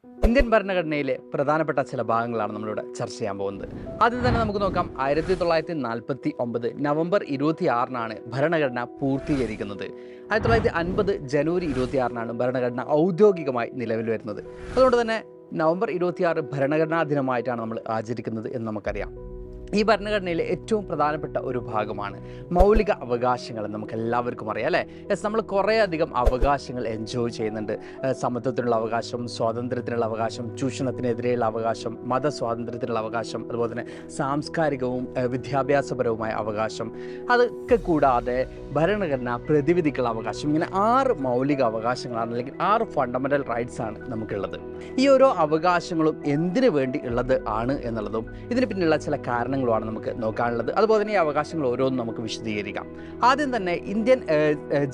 Indian ഭരണഘടനയിലെ പ്രധാനപ്പെട്ട ചില ഭാഗങ്ങളാണ് നമ്മളിവിടെ ചർച്ച ചെയ്യാൻ പോകുന്നത്. ആദ്യം തന്നെ നമുക്ക് നോക്കാം. 1949 നവംബർ 26-നാണ് ഭരണഘടന പൂർത്തീകരിക്കുന്നത്. 1950 ജനുവരി 26-നാണ് ഭരണഘടന ഔദ്യോഗികമായി നിലവിൽ വരുന്നത്. അതുകൊണ്ട് തന്നെ നവംബർ 26 ഭരണഘടനാ ദിനമായിട്ടാണ് നമ്മൾ ആചരിക്കുന്നത് എന്ന് നമുക്കറിയാം. ഈ ഭരണഘടനയിലെ ഏറ്റവും പ്രധാനപ്പെട്ട ഒരു ഭാഗമാണ് മൗലിക അവകാശങ്ങൾ. നമുക്ക് എല്ലാവർക്കും അറിയാം അല്ലേ? നമ്മൾ കുറേയധികം അവകാശങ്ങൾ എൻജോയ് ചെയ്യുന്നുണ്ട്. സമത്വത്തിനുള്ള അവകാശം, സ്വാതന്ത്ര്യത്തിനുള്ള അവകാശം, ചൂഷണത്തിനെതിരെയുള്ള അവകാശം, മതസ്വാതന്ത്ര്യത്തിനുള്ള അവകാശം, അതുപോലെ തന്നെ സാംസ്കാരികവും വിദ്യാഭ്യാസപരവുമായ അവകാശം, അതൊക്കെ കൂടാതെ ഭരണഘടന പ്രതിവിധിക്കുള്ള അവകാശം. ഇങ്ങനെ 6 മൗലിക അവകാശങ്ങളാണ്, അല്ലെങ്കിൽ 6 ഫണ്ടമെൻ്റൽ റൈറ്റ്സ് ആണ് നമുക്കുള്ളത്. ഈ ഓരോ അവകാശങ്ങളും എന്തിനു വേണ്ടി ഉള്ളത് ആണ് എന്നുള്ളതും ഇതിന് പിന്നിലുള്ള ചില കാരണങ്ങളുമാണ് നമുക്ക് നോക്കാനുള്ളത്. അതുപോലെ തന്നെ ഈ അവകാശങ്ങൾ ഓരോന്നും നമുക്ക് വിശദീകരിക്കാം. ആദ്യം തന്നെ ഇന്ത്യൻ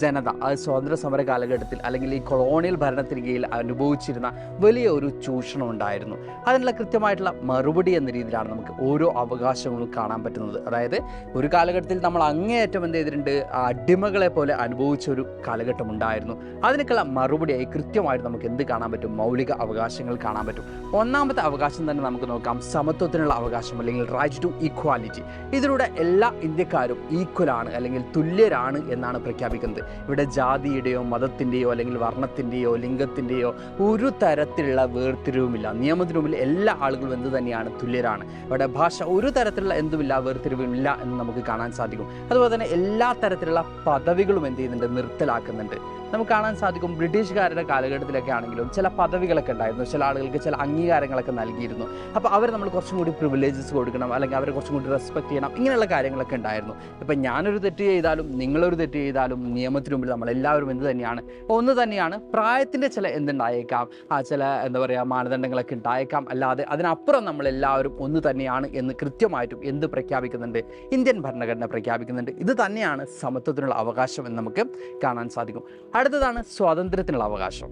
ജനത സ്വാതന്ത്ര്യ സമര കാലഘട്ടത്തിൽ അല്ലെങ്കിൽ ഈ കൊളോണിയൽ ഭരണത്തിന് കീഴിൽ അനുഭവിച്ചിരുന്ന വലിയ ഒരു ചൂഷണം ഉണ്ടായിരുന്നു. അതിനുള്ള കൃത്യമായിട്ടുള്ള മറുപടി എന്ന രീതിയിലാണ് നമുക്ക് ഓരോ അവകാശങ്ങളും കാണാൻ പറ്റുന്നത്. അതായത് ഒരു കാലഘട്ടത്തിൽ നമ്മൾ അങ്ങേയറ്റം എന്ത് ചെയ്തിട്ടുണ്ട്, അടിമകളെ പോലെ അനുഭവിച്ച ഒരു കാലഘട്ടം ഉണ്ടായിരുന്നു. അതിനൊക്കെയുള്ള മറുപടിയായി കൃത്യമായിട്ട് നമുക്ക് എന്ത് കാണാൻ പറ്റും? മൗലിക അവകാശങ്ങൾ കാണാൻ പറ്റും. ഒന്നാമത്തെ അവകാശം തന്നെ നമുക്ക് നോക്കാം, സമത്വത്തിനുള്ള അവകാശം അല്ലെങ്കിൽ റൈറ്റ് ടു ഈക്വാലിറ്റി. ഇതിലൂടെ എല്ലാ ഇന്ത്യക്കാരും ഈക്വലാണ് അല്ലെങ്കിൽ തുല്യരാണ് എന്നാണ് പ്രഖ്യാപിക്കുന്നത്. ഇവിടെ ജാതിയുടെയോ മതത്തിൻ്റെയോ അല്ലെങ്കിൽ വർണ്ണത്തിൻ്റെയോ ലിംഗത്തിൻ്റെയോ ഒരു തരത്തിലുള്ള വേർതിരിവുമില്ല. നിയമത്തിനു മുമ്പിൽ എല്ലാ ആളുകളും എന്ത് തന്നെയാണ്, തുല്യരാണ്. ഇവിടെ ഭാഷ ഒരു തരത്തിലുള്ള എന്തുമില്ല, വേർതിരിവുമില്ല എന്ന് നമുക്ക് കാണാൻ സാധിക്കും. അതുപോലെ തന്നെ എല്ലാ തരത്തിലുള്ള പദവികളും എന്ത് ചെയ്യുന്നുണ്ട്, നിർത്തലാക്കുന്നുണ്ട്. നമുക്ക് കാണാൻ സാധിക്കും ബ്രിട്ടീഷുകാരുടെ കാലഘട്ടത്തിലൊക്കെ ആണെങ്കിലും ചില പദവികളൊക്കെ ഉണ്ടായിരുന്നു, ചില ആളുകൾക്ക് ചില അംഗീകാരങ്ങളൊക്കെ നൽകിയിരുന്നു. അപ്പോൾ അവർ നമ്മൾ കുറച്ചും കൂടി പ്രിവിലേജസ് കൊടുക്കണം, അല്ലെങ്കിൽ അവരെ കുറച്ചും കൂടി റെസ്പെക്ട് ചെയ്യണം, ഇങ്ങനെയുള്ള കാര്യങ്ങളൊക്കെ ഉണ്ടായിരുന്നു. ഇപ്പം ഞാനൊരു തെറ്റ് ചെയ്താലും നിങ്ങളൊരു തെറ്റ് ചെയ്താലും നിയമത്തിന് മുമ്പിൽ നമ്മളെല്ലാവരും എന്ത് തന്നെയാണ്, ഒന്ന് തന്നെയാണ്. പ്രായത്തിൻ്റെ ചില എന്തുണ്ടായേക്കാം, ചില എന്താ പറയുക മാനദണ്ഡങ്ങളൊക്കെ ഉണ്ടായേക്കാം, അല്ലാതെ അതിനപ്പുറം നമ്മളെല്ലാവരും ഒന്ന് തന്നെയാണ് എന്ന് കൃത്യമായിട്ടും എന്ത് പ്രഖ്യാപിക്കുന്നുണ്ട്, ഇന്ത്യൻ ഭരണഘടന പ്രഖ്യാപിക്കുന്നുണ്ട്. ഇത് തന്നെയാണ് സമത്വത്തിനുള്ള അവകാശം എന്ന് നമുക്ക് കാണാൻ സാധിക്കും. അടുത്തതാണ് സ്വാതന്ത്ര്യത്തിനുള്ള അവകാശം.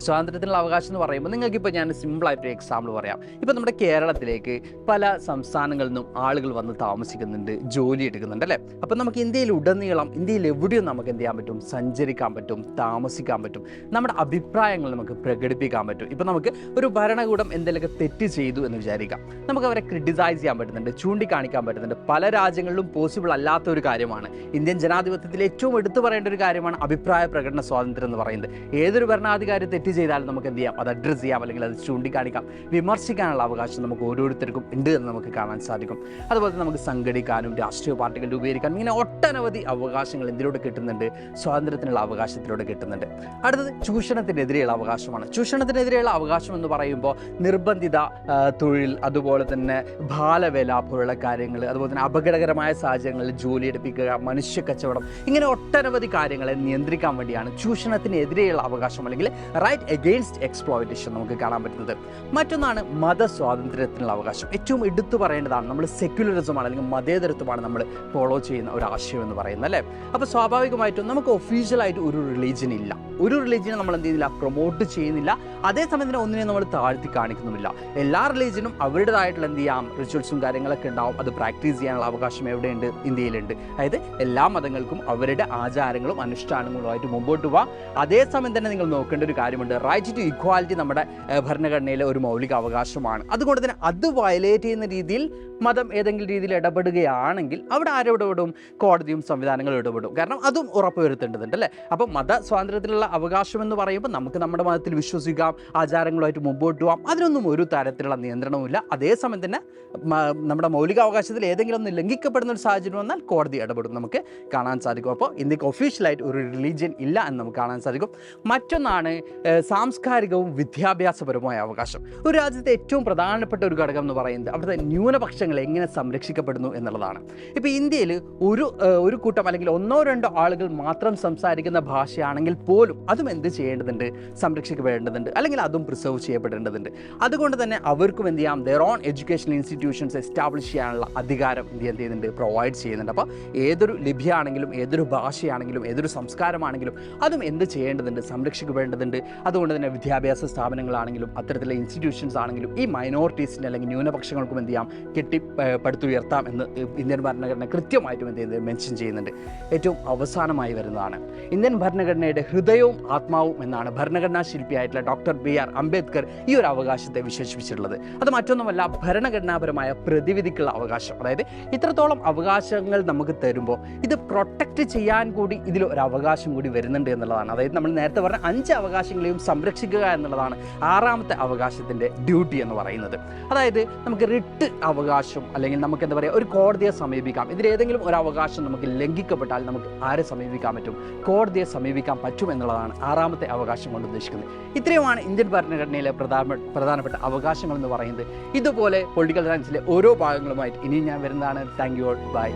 സ്വാതന്ത്ര്യത്തിനുള്ള അവകാശം എന്ന് പറയുമ്പോൾ നിങ്ങൾക്കിപ്പോൾ ഞാൻ സിമ്പിളായിട്ടൊരു എക്സാമ്പിൾ പറയാം. ഇപ്പോൾ നമ്മുടെ കേരളത്തിലേക്ക് പല സംസ്ഥാനങ്ങളിൽ നിന്നും ആളുകൾ വന്ന് താമസിക്കുന്നുണ്ട്, ജോലി എടുക്കുന്നുണ്ട് അല്ലേ? അപ്പോൾ നമുക്ക് ഇന്ത്യയിൽ എവിടെയും നമുക്ക് എന്ത് ചെയ്യാൻ പറ്റും, സഞ്ചരിക്കാൻ പറ്റും, താമസിക്കാൻ പറ്റും, നമ്മുടെ അഭിപ്രായങ്ങൾ നമുക്ക് പ്രകടിപ്പിക്കാൻ പറ്റും. ഇപ്പോൾ നമുക്ക് ഒരു ഭരണകൂടം എന്തെങ്കിലുമൊക്കെ തെറ്റ് ചെയ്തു എന്ന് വിചാരിക്കാം, നമുക്ക് അവരെ ക്രിട്ടിസൈസ് ചെയ്യാൻ പറ്റുന്നുണ്ട്, ചൂണ്ടിക്കാണിക്കാൻ പറ്റുന്നുണ്ട്. പല രാജ്യങ്ങളിലും പോസിബിൾ അല്ലാത്ത ഒരു കാര്യമാണ്. ഇന്ത്യൻ ജനാധിപത്യത്തിൽ ഏറ്റവും എടുത്തു പറയേണ്ട ഒരു കാര്യമാണ് അഭിപ്രായ പ്രകടന സ്വാതന്ത്ര്യം എന്ന് പറയുന്നത്. ഏതൊരു ഭരണാധികാരി തെറ്റ് ചെയ്താലും നമുക്ക് എന്ത് ചെയ്യാം, അത് അഡ്രസ്സ് ചെയ്യാം, അല്ലെങ്കിൽ അത് ചൂണ്ടിക്കാണിക്കാം, വിമർശിക്കാനുള്ള അവകാശം നമുക്ക് ഓരോരുത്തർക്കും ഉണ്ട് എന്ന് നമുക്ക് കാണാൻ സാധിക്കും. അതുപോലെ നമുക്ക് സംഘടിക്കാനും രാഷ്ട്രീയ പാർട്ടികൾ രൂപീകരിക്കാനും ഇങ്ങനെ ഒട്ടനവധി അവകാശങ്ങൾ എന്തിലൂടെ കിട്ടുന്നുണ്ട്, സ്വാതന്ത്ര്യത്തിനുള്ള അവകാശത്തിലൂടെ കിട്ടുന്നുണ്ട്. അടുത്തത് ചൂഷണത്തിനെതിരെയുള്ള അവകാശമാണ്. ചൂഷണത്തിനെതിരെയുള്ള അവകാശം എന്ന് പറയുമ്പോൾ നിർബന്ധിത തൊഴിൽ, അതുപോലെ തന്നെ ബാലവേല പോലുള്ള കാര്യങ്ങൾ, അതുപോലെ തന്നെ അപകടകരമായ സാഹചര്യങ്ങളിൽ ജോലിയെടുപ്പിക്കുക, മനുഷ്യ കച്ചവടം, ഇങ്ങനെ ഒട്ടനവധി കാര്യങ്ങളെ നിയന്ത്രിക്കാൻ വേണ്ടിയാണ് ചൂഷണത്തിനെതിരെയുള്ള അവകാശം അല്ലെങ്കിൽ റൈറ്റ് എഗെയിൻസ്റ്റ് എക്സ്പ്ലോയിറ്റേഷൻ നമുക്ക് കാണാൻ പറ്റുന്നത്. മറ്റൊന്നാണ് മതസ്വാതന്ത്ര്യത്തിനുള്ള അവകാശം. ഏറ്റവും എടുത്തു പറയേണ്ടതാണ്, നമ്മൾ സെക്യുലറിസമാണ് അല്ലെങ്കിൽ മതേതരത്വമാണ് നമ്മൾ ഫോളോ ചെയ്യുന്ന ഒരു ആശയം എന്ന് പറയുന്നത് അല്ലേ? അപ്പോൾ സ്വാഭാവികമായിട്ടും നമുക്ക് ഒഫീഷ്യലായിട്ട് ഒരു റിലീജിയൻ ഇല്ല, ഒരു റിലീജിയനെ നമ്മൾ എന്ത് ചെയ്യുന്നില്ല, പ്രൊമോട്ട് ചെയ്യുന്നില്ല. അതേസമയം തന്നെ ഒന്നിനെ നമ്മൾ താഴ്ത്തി കാണിക്കുന്നുമില്ല. എല്ലാ റിലീജിയനും അവരുടേതായിട്ടുള്ള എന്ത് ചെയ്യാം, റിച്വൽസും കാര്യങ്ങളൊക്കെ ഉണ്ടാവും. അത് പ്രാക്ടീസ് ചെയ്യാനുള്ള അവകാശം എവിടെയുണ്ട്, ഇന്ത്യയിലുണ്ട്. അതായത് എല്ലാ മതങ്ങൾക്കും അവരുടെ ആചാരങ്ങളും അനുഷ്ഠാനങ്ങളുമായിട്ട് മുമ്പോട്ട് പോവാം. അതേസമയം തന്നെ നിങ്ങൾ നോക്കേണ്ട ഒരു കാര്യമുണ്ട്, റൈറ്റ് ടു ഈക്വാലിറ്റി നമ്മുടെ ഭരണഘടനയിലെ ഒരു മൗലിക അവകാശമാണ്. അതുകൊണ്ട് തന്നെ അത് വയലേറ്റ് ചെയ്യുന്ന രീതിയിൽ മതം ഏതെങ്കിലും രീതിയിൽ ഇടപെടുകയാണെങ്കിൽ അവിടെ ആരോടപെടും, കോടതിയും സംവിധാനങ്ങളും ഇടപെടും. കാരണം അതും ഉറപ്പുവരുത്തേണ്ടതുണ്ട് അല്ലേ? അപ്പോൾ മത സ്വാതന്ത്ര്യത്തിലുള്ള അവകാശം എന്ന് പറയുമ്പോൾ നമുക്ക് നമ്മുടെ മതത്തിൽ വിശ്വസിക്കാം, ആചാരങ്ങളുമായിട്ട് മുമ്പോട്ട് പോകാം, അതിനൊന്നും ഒരു തരത്തിലുള്ള നിയന്ത്രണവുമില്ല. അതേസമയം തന്നെ നമ്മുടെ മൗലികാവകാശത്തിൽ ഏതെങ്കിലും ഒന്ന് ലംഘിക്കപ്പെടുന്ന ഒരു സാഹചര്യം വന്നാൽ കോടതി ഇടപെടും നമുക്ക് കാണാൻ സാധിക്കും. അപ്പോൾ ഇന്ത്യക്ക് ഒഫീഷ്യലായിട്ട് ഒരു റിലീജിയൻ ഇല്ല എന്ന് നമുക്ക് കാണാൻ സാധിക്കും. മറ്റൊന്നാണ് സാംസ്കാരികവും വിദ്യാഭ്യാസപരവുമായ അവകാശം. ഒരു രാജ്യത്തെ ഏറ്റവും പ്രധാനപ്പെട്ട ഒരു ഘടകം എന്ന് പറയുന്നത് അവിടുത്തെ ന്യൂനപക്ഷങ്ങൾ എങ്ങനെ സംരക്ഷിക്കപ്പെടുന്നു എന്നുള്ളതാണ്. ഇപ്പോൾ ഇന്ത്യയിൽ ഒരു കൂട്ടം അല്ലെങ്കിൽ ഒന്നോ രണ്ടോ ആളുകൾ മാത്രം സംസാരിക്കുന്ന ഭാഷയാണെങ്കിൽ പോലും അതും എന്ത് ചെയ്യേണ്ടതുണ്ട്, സംരക്ഷിക്കപ്പെടേണ്ടതുണ്ട്, അല്ലെങ്കിൽ അതും പ്രിസർവ് ചെയ്യപ്പെടേണ്ടതുണ്ട്. അതുകൊണ്ട് തന്നെ അവർക്കും എന്ത് ചെയ്യാം, their own educational institutions establish ചെയ്യാനുള്ള അധികാരം എന്ത് ചെയ്യുന്നുണ്ട്, പ്രൊവൈഡ് ചെയ്യുന്നുണ്ട്. അപ്പോൾ ഏതൊരു ലിപിയാണെങ്കിലും ഏതൊരു ഭാഷയാണെങ്കിലും ഏതൊരു സംസ്കാരമാണെങ്കിലും അതും എന്ത് ചെയ്യേണ്ടതുണ്ട്, സംരക്ഷിക്കപ്പെടേണ്ടതുണ്ട്. അതുകൊണ്ട് തന്നെ വിദ്യാഭ്യാസ സ്ഥാപനങ്ങളാണെങ്കിലും അത്തരത്തിലുള്ള ഇൻസ്റ്റിറ്റ്യൂഷൻസ് ആണെങ്കിലും ഈ മൈനോറിറ്റീസിൻ്റെ അല്ലെങ്കിൽ ന്യൂനപക്ഷങ്ങൾക്കും എന്ത് ചെയ്യാം പടുത്തുയർത്താം എന്ന് ഇന്ത്യൻ ഭരണഘടന കൃത്യമായിട്ടും എന്ത് ചെയ്യുന്നത് മെൻഷൻ ചെയ്യുന്നുണ്ട്. ഏറ്റവും അവസാനമായി വരുന്നതാണ് ഇന്ത്യൻ ഭരണഘടനയുടെ ഹൃദയവും ആത്മാവും എന്നാണ് ഭരണഘടനാ ശില്പിയായിട്ടുള്ള ഡോക്ടർ BR അംബേദ്കർ ഈ ഒരു അവകാശത്തെ വിശേഷിപ്പിച്ചിട്ടുള്ളത്. അത് മറ്റൊന്നുമല്ല, ഭരണഘടനാപരമായ പ്രതിവിധിക്കുള്ള അവകാശം. അതായത് ഇത്രത്തോളം അവകാശങ്ങൾ നമുക്ക് തരുമ്പോൾ ഇത് പ്രൊട്ടക്റ്റ് ചെയ്യാൻ കൂടി ഇതിൽ ഒരു അവകാശം കൂടി വരുന്നുണ്ട് എന്നുള്ളതാണ്. അതായത് നമ്മൾ നേരത്തെ പറഞ്ഞ 5 അവകാശങ്ങളെയും സംരക്ഷിക്കുക എന്നുള്ളതാണ് 6ാമത്തെ അവകാശത്തിൻ്റെ ഡ്യൂട്ടി എന്ന് പറയുന്നത്. അതായത് നമുക്ക് റിട്ട് അവകാശം, അല്ലെങ്കിൽ നമുക്ക് എന്താ പറയുക, ഒരു കോടതിയെ സമീപിക്കാം. ഇതിലേതെങ്കിലും ഒരു അവകാശം നമുക്ക് ലംഘിക്കപ്പെട്ടാൽ നമുക്ക് ആരെ സമീപിക്കാൻ പറ്റും? കോടതിയെ സമീപിക്കാൻ പറ്റും എന്നുള്ളതാണ് 6ാമത്തെ അവകാശം കൊണ്ട് ഉദ്ദേശിക്കുന്നത്. ഇത്രയുമാണ് ഇന്ത്യൻ ഭരണഘടനയിലെ പ്രധാനപ്പെട്ട അവകാശങ്ങൾ എന്ന് പറയുന്നത്. ഇതുപോലെ പൊളിറ്റിക്കൽ സയൻസിലെ ഓരോ ഭാഗങ്ങളുമായിട്ട് ഇനി ഞാൻ വരുന്നതാണ്. Thank you all, by.